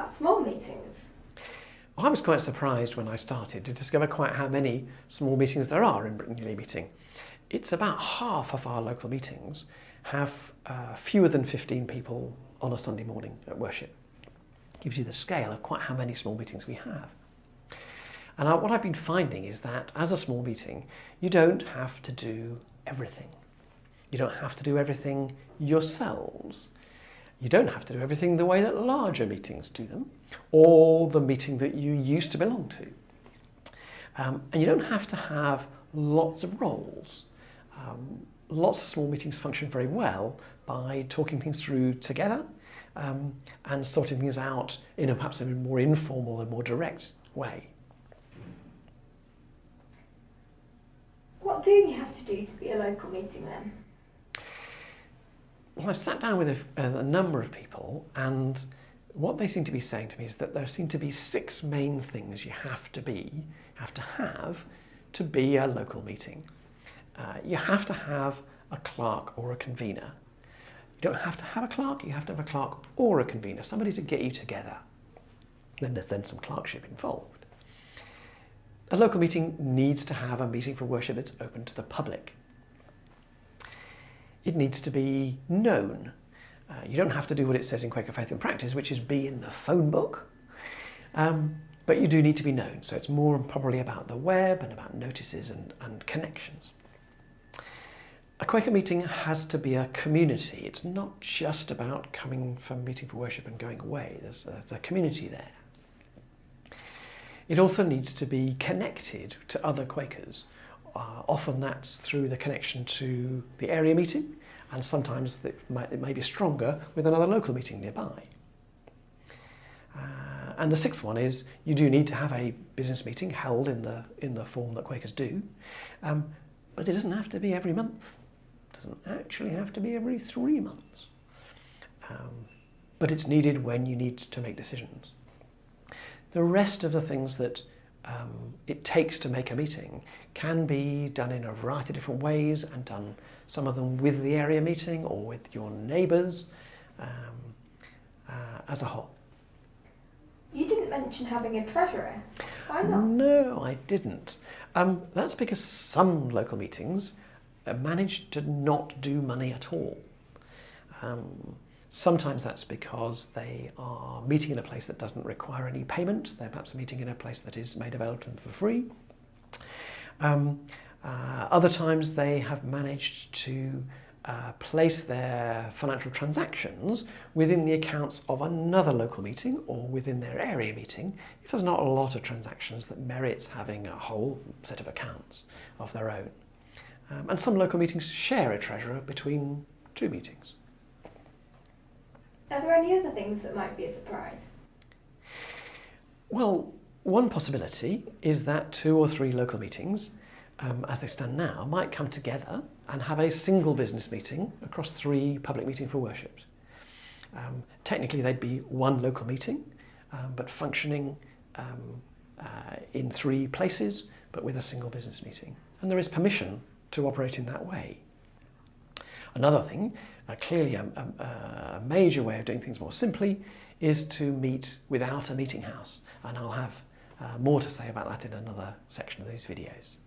about small meetings? I was quite surprised when I started to discover quite how many small meetings there are in Britain Yearly Meeting. It's about half of our local meetings have fewer than 15 people on a Sunday morning at worship. Gives you the scale of quite how many small meetings we have. And what I've been finding is that as a small meeting, you don't have to do everything. You don't have to do everything yourselves. You don't have to do everything the way that larger meetings do them, or the meeting that you used to belong to. And you don't have to have lots of roles. Lots of small meetings function very well by talking things through together and sorting things out in perhaps a more informal and more direct way. What do you have to do to be a local meeting then? Well, I've sat down with a number of people, and what they seem to be saying to me is that there seem to be 6 main things you have to have to be a local meeting. You have to have a clerk or a convener. You don't have to have a clerk, you have to have a clerk or a convener, somebody to get you together. Then there's some clerkship involved. A local meeting needs to have a meeting for worship that's open to the public. It needs to be known. You don't have to do what it says in Quaker Faith and Practice, which is be in the phone book, but you do need to be known. So it's more probably about the web and about notices and connections. A Quaker meeting has to be a community. It's not just about coming from meeting for worship and going away. There's a community there. It also needs to be connected to other Quakers. Often that's through the connection to the area meeting, and sometimes it may be stronger with another local meeting nearby. And the 6th one is you do need to have a business meeting held in the form that Quakers do, but it doesn't have to be every month. It doesn't actually have to be every 3 months. But it's needed when you need to make decisions. The rest of the things that it takes to make a meeting can be done in a variety of different ways, and done some of them with the area meeting or with your neighbours as a whole. You didn't mention having a treasurer. Why not? No, I didn't. That's because some local meetings manage to not do money at all. Sometimes that's because they are meeting in a place that doesn't require any payment. They're perhaps meeting in a place that is made available to them for free. Other times they have managed to place their financial transactions within the accounts of another local meeting or within their area meeting if there's not a lot of transactions that merits having a whole set of accounts of their own. And some local meetings share a treasurer between 2 meetings. Are there any other things that might be a surprise? Well, one possibility is that 2 or 3 local meetings, as they stand now, might come together and have a single business meeting across 3 public meetings for worship. Technically they'd be 1 local meeting, but functioning in 3 places, but with a single business meeting. And there is permission to operate in that way. Another thing, clearly a major way of doing things more simply, is to meet without a meeting house. And I'll have more to say about that in another section of these videos.